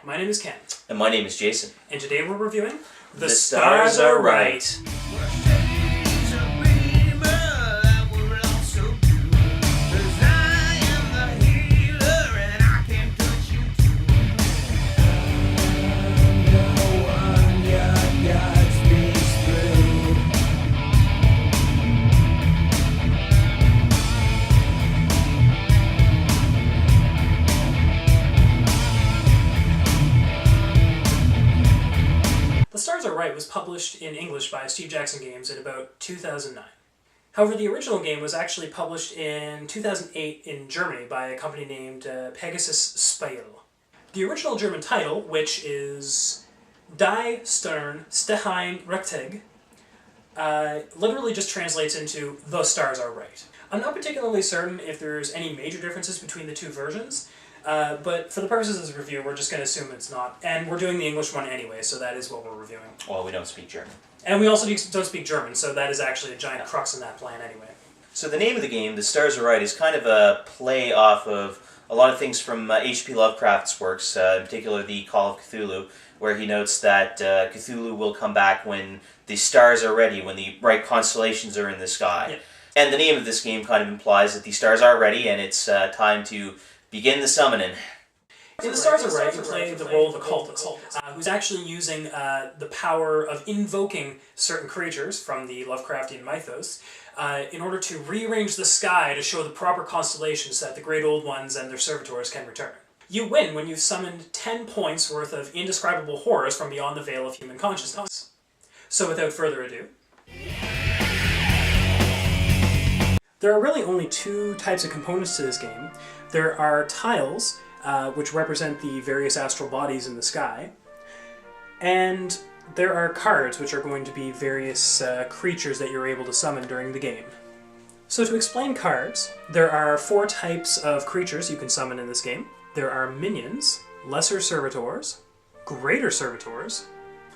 my name is Ken. And my name is Jason. And today we're reviewing The Stars Are Right. The Stars Are Right was published in English by Steve Jackson Games in about 2009. However, the original game was actually published in 2008 in Germany by a company named Pegasus Spiel. The original German title, which is Die Stern Steheim Richtig, literally just translates into The Stars Are Right. I'm not particularly certain if there's any major differences between the two versions, but for the purposes of this review, we're just going to assume it's not. And we're doing the English one anyway, so that is what we're reviewing. Well, we don't speak German. And we also don't speak German, so that is actually a giant crux in that plan anyway. So the name of the game, The Stars Are Right, is kind of a play off of a lot of things from H.P. Lovecraft's works, in particular the Call of Cthulhu, where he notes that Cthulhu will come back when the stars are ready, when the right constellations are in the sky. Yeah. And the name of this game kind of implies that the stars are ready and it's time to begin the summoning. In The Stars Are Right, you play the role of a cultist, who's actually using the power of invoking certain creatures from the Lovecraftian mythos in order to rearrange the sky to show the proper constellations so that the Great Old Ones and their servitors can return. You win when you've summoned 10 points worth of indescribable horrors from beyond the veil of human consciousness. So without further ado, there are really only two types of components to this game. There are tiles, which represent the various astral bodies in the sky, and there are cards, which are going to be various creatures that you're able to summon during the game. So to explain cards, there are 4 types of creatures you can summon in this game. There are minions, lesser servitors, greater servitors,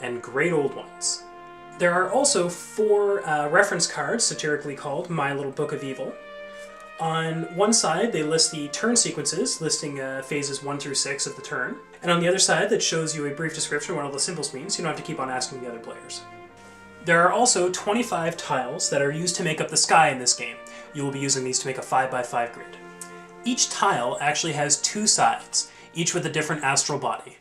and great old ones. There are also 4 reference cards, satirically called My Little Book of Evil. On one side, they list the turn sequences, listing phases 1 through 6 of the turn. And on the other side, that shows you a brief description of what all the symbols mean, so you don't have to keep on asking the other players. There are also 25 tiles that are used to make up the sky in this game. You will be using these to make a 5x5 grid. Each tile actually has 2 sides, each with a different astral body.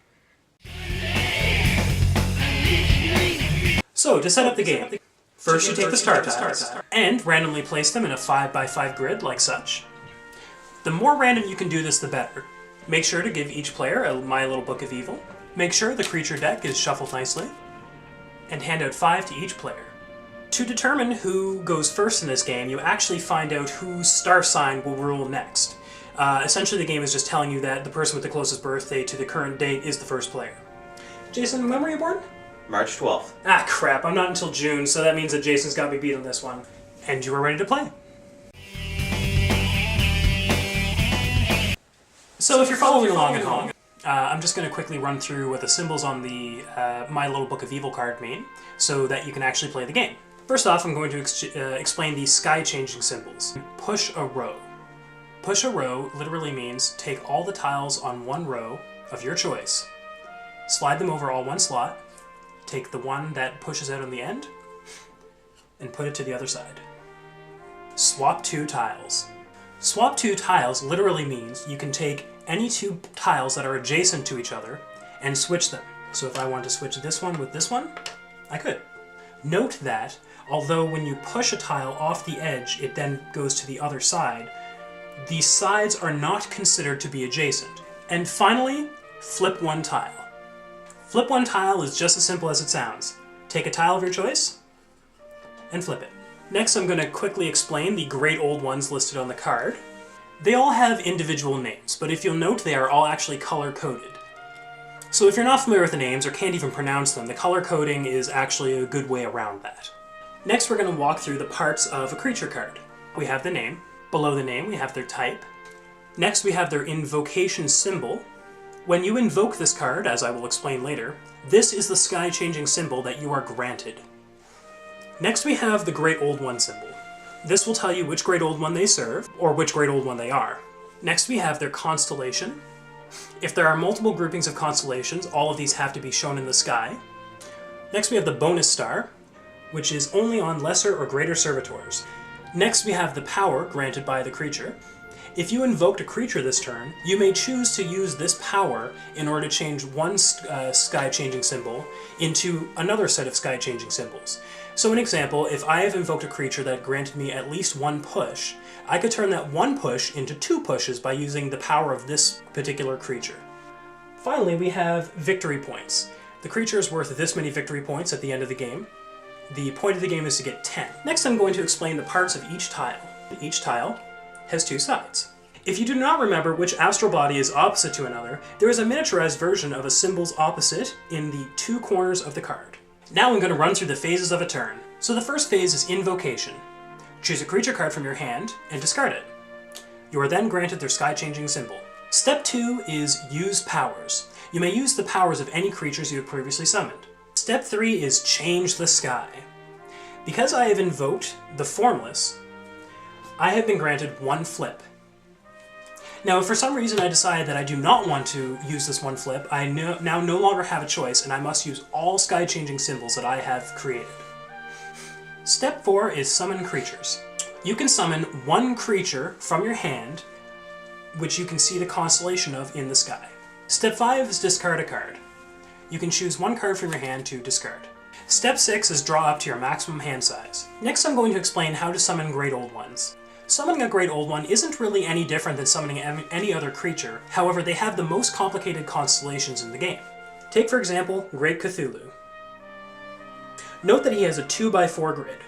So, to set up the game, first you take the star tiles and randomly place them in a 5x5 grid like such. The more random you can do this, the better. Make sure to give each player a My Little Book of Evil. Make sure the creature deck is shuffled nicely. And hand out 5 to each player. To determine who goes first in this game, you actually find out whose star sign will rule next. Essentially the game is just telling you that the person with the closest birthday to the current date is the first player. Jason, when were you born? March 12th. Ah, crap, I'm not until June, so that means that Jason's got me beat on this one. And you are ready to play. So if you're following along at home, I'm just going to quickly run through what the symbols on the My Little Book of Evil card mean, so that you can actually play the game. First off, I'm going to explain the sky-changing symbols. Push a row. Push a row literally means take all the tiles on one row of your choice, slide them over all one slot, take the one that pushes out on the end, and put it to the other side. Swap 2 tiles. Swap 2 tiles literally means you can take any 2 tiles that are adjacent to each other and switch them. So if I want to switch this one with this one, I could. Note that, although when you push a tile off the edge, it then goes to the other side, these sides are not considered to be adjacent. And finally, flip 1 tile. Flip 1 tile is just as simple as it sounds. Take a tile of your choice and flip it. Next, I'm going to quickly explain the Great Old Ones listed on the card. They all have individual names, but if you'll note, they are all actually color-coded. So if you're not familiar with the names or can't even pronounce them, the color coding is actually a good way around that. Next, we're going to walk through the parts of a creature card. We have the name. Below the name, we have their type. Next, we have their invocation symbol. When you invoke this card, as I will explain later, this is the sky-changing symbol that you are granted. Next we have the Great Old One symbol. This will tell you which Great Old One they serve, or which Great Old One they are. Next we have their constellation. If there are multiple groupings of constellations, all of these have to be shown in the sky. Next we have the bonus star, which is only on lesser or greater servitors. Next we have the power granted by the creature. If you invoked a creature this turn, you may choose to use this power in order to change one sky-changing symbol into another set of sky-changing symbols. So an example, if I have invoked a creature that granted me at least one push, I could turn that one push into two pushes by using the power of this particular creature. Finally, we have victory points. The creature is worth this many victory points at the end of the game. The point of the game is to get 10. Next I'm going to explain the parts of each tile. Each tile has two sides. If you do not remember which astral body is opposite to another, there is a miniaturized version of a symbol's opposite in the two corners of the card. Now I'm going to run through the phases of a turn. So the first phase is Invocation. Choose a creature card from your hand and discard it. You are then granted their sky-changing symbol. Step 2 is Use Powers. You may use the powers of any creatures you have previously summoned. Step 3 is Change the Sky. Because I have invoked the Formless, I have been granted one flip. Now, if for some reason I decide that I do not want to use this one flip, I now no longer have a choice, and I must use all sky-changing symbols that I have created. Step 4 is Summon Creatures. You can summon one creature from your hand, which you can see the constellation of in the sky. Step 5 is Discard a card. You can choose one card from your hand to discard. Step 6 is Draw up to your maximum hand size. Next I'm going to explain how to summon Great Old Ones. Summoning a Great Old One isn't really any different than summoning any other creature, however they have the most complicated constellations in the game. Take for example, Great Cthulhu. Note that he has a 2x4 grid.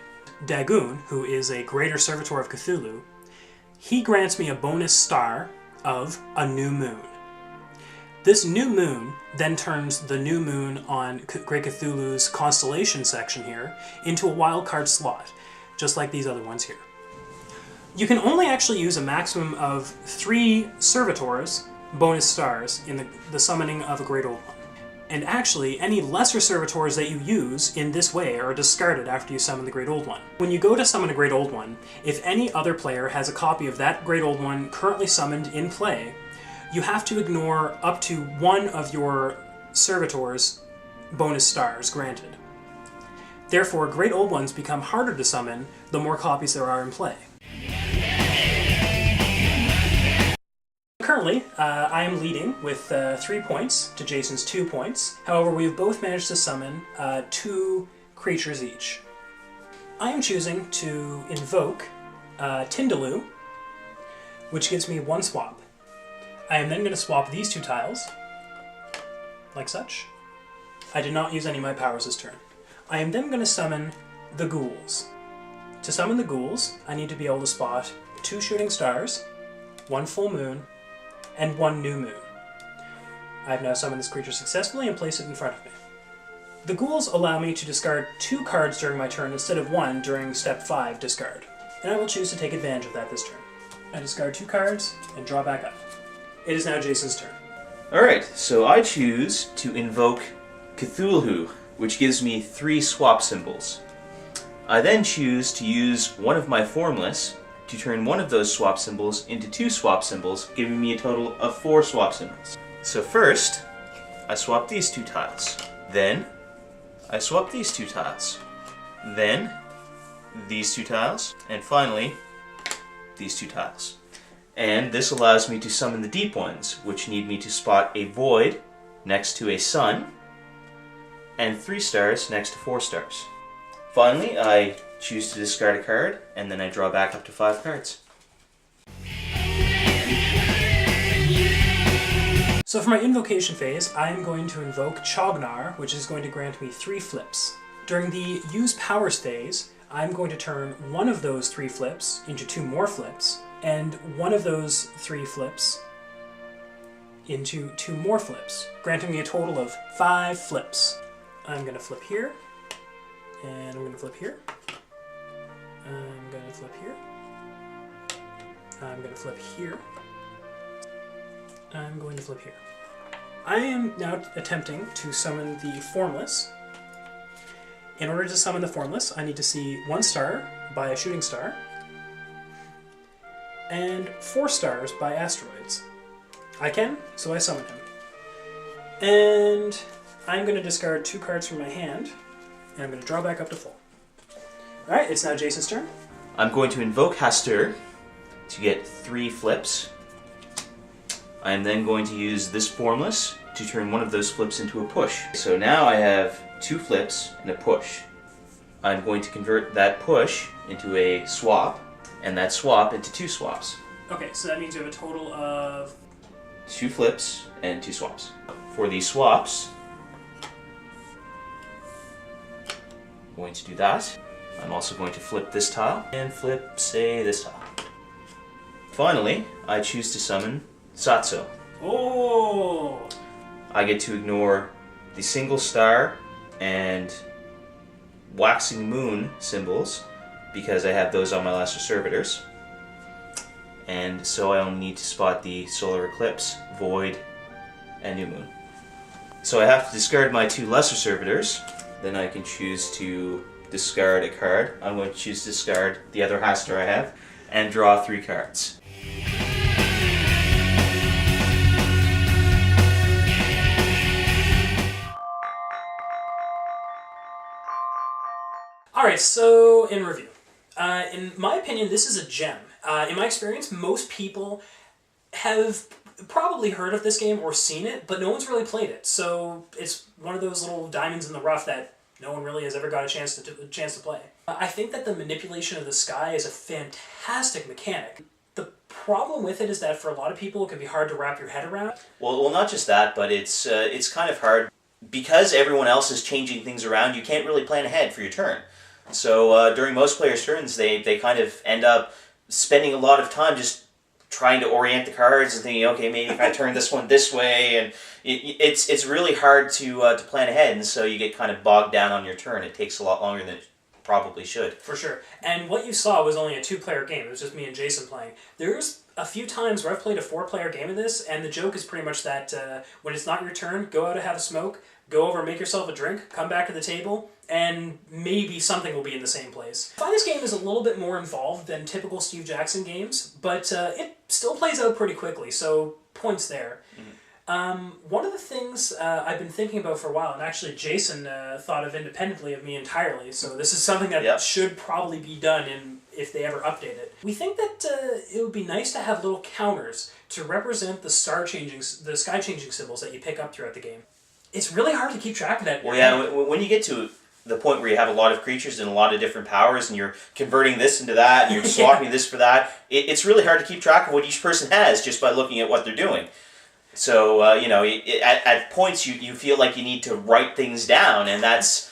Dagoon, who is a greater servitor of Cthulhu, he grants me a bonus star of a new moon. This new moon then turns the new moon on Great Cthulhu's constellation section here into a wildcard slot, just like these other ones here. You can only actually use a maximum of 3 servitors, bonus stars, in the summoning of a Great Old One. And actually, any lesser servitors that you use in this way are discarded after you summon the Great Old One. When you go to summon a Great Old One, if any other player has a copy of that Great Old One currently summoned in play, you have to ignore up to one of your servitors' bonus stars granted. Therefore, Great Old Ones become harder to summon the more copies there are in play. Currently, I am leading with 3 points to Jason's 2 points. However, we've both managed to summon 2 creatures each. I am choosing to invoke Tindaloo, which gives me 1 swap. I am then going to swap these 2 tiles, like such. I did not use any of my powers this turn. I am then going to summon the ghouls. To summon the ghouls, I need to be able to spot 2 shooting stars, 1 full moon, and 1 new moon. I have now summoned this creature successfully and placed it in front of me. The ghouls allow me to discard 2 cards during my turn instead of 1 during step 5, discard. And I will choose to take advantage of that this turn. I discard 2 cards and draw back up. It is now Jason's turn. Alright, so I choose to invoke Cthulhu, which gives me 3 swap symbols. I then choose to use one of my Formless to turn one of those swap symbols into 2 swap symbols, giving me a total of 4 swap symbols. So first, I swap these 2 tiles. Then, I swap these 2 tiles. Then, these 2 tiles. And finally, these 2 tiles. And this allows me to summon the deep ones, which need me to spot a void next to a sun, and 3 stars next to 4 stars. Finally, I choose to discard a card, and then I draw back up to 5 cards. So for my invocation phase, I am going to invoke Chognar, which is going to grant me 3 flips. During the Use Powers phase, I'm going to turn one of those 3 flips into 2 more flips, and one of those 3 flips into 2 more flips, granting me a total of 5 flips. I'm going to flip here, and I'm going to flip here. I'm going to flip here. I'm going to flip here. I'm going to flip here. I am now attempting to summon the Formless. In order to summon the Formless, I need to see 1 star by a shooting star and 4 stars by asteroids. I can, so I summon him. And I'm going to discard 2 cards from my hand, and I'm going to draw back up to full. Alright, it's now Jason's turn. I'm going to invoke Hastur to get 3 flips. I'm then going to use this Formless to turn one of those flips into a push. So now I have 2 flips and a push. I'm going to convert that push into a swap, and that swap into 2 swaps. Okay, so that means you have a total of 2 flips and 2 swaps. For these swaps, I'm going to do that. I'm also going to flip this tile and flip, say, this tile. Finally, I choose to summon Satso. Oh! I get to ignore the single star and waxing moon symbols because I have those on my lesser servitors. And so I only need to spot the solar eclipse, void, and new moon. So I have to discard my 2 lesser servitors. Then I can choose to discard a card. I'm going to choose to discard the other Hastur I have and draw 3 cards. Alright, so in review. In my opinion, this is a gem. In my experience, most people have probably heard of this game or seen it, but no one's really played it. So it's one of those little diamonds in the rough that no one really has ever got a chance to play. I think that the manipulation of the sky is a fantastic mechanic. The problem with it is that for a lot of people it can be hard to wrap your head around. Well, not just that, but it's kind of hard because everyone else is changing things around. You can't really plan ahead for your turn. So during most players' turns, they kind of end up spending a lot of time just trying to orient the cards and thinking, okay, maybe if I turn this one this way, and it's really hard to plan ahead, and so you get kind of bogged down on your turn. It takes a lot longer than it probably should. For sure. And what you saw was only a 2-player game. It was just me and Jason playing. There's a few times where I've played a 4-player game of this, and the joke is pretty much that when it's not your turn, go out and have a smoke, go over, make yourself a drink, come back to the table, and maybe something will be in the same place. I find this game is a little bit more involved than typical Steve Jackson games, but it still plays out pretty quickly, so points there. One of the things I've been thinking about for a while, and actually Jason thought of independently of me entirely, so this is something that should probably be done if they ever update it. We think that it would be nice to have little counters to represent the sky changing symbols that you pick up throughout the game. It's really hard to keep track of that. Well, yeah, when you get to the point where you have a lot of creatures and a lot of different powers, and you're converting this into that, and you're swapping this for that, it's really hard to keep track of what each person has just by looking at what they're doing. So, at points you feel like you need to write things down, and that's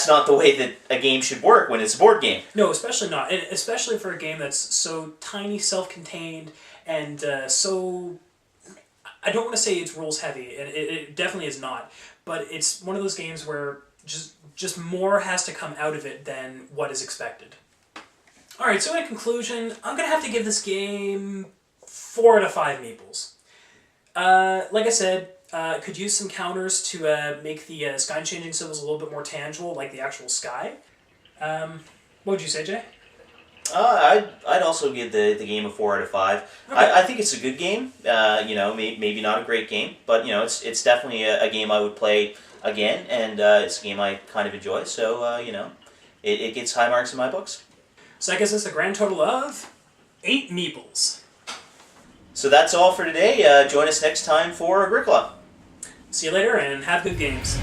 not the way that a game should work when it's a board game. No, especially not. And especially for a game that's so tiny, self-contained, and so... I don't want to say it's rules heavy. It definitely is not. But it's one of those games where just more has to come out of it than what is expected. Alright, so in conclusion, I'm going to have to give this game 4 out of 5 meeples. Like I said, could use some counters to make the sky-changing symbols a little bit more tangible, like the actual sky. What would you say, Jay? I'd also give the game a 4 out of 5. Okay. I think it's a good game. Maybe not a great game, but it's definitely a game I would play again, and it's a game I kind of enjoy. So it gets high marks in my books. So I guess it's a grand total of 8 meeples. So that's all for today. Join us next time for Agricola. See you later, and have good games.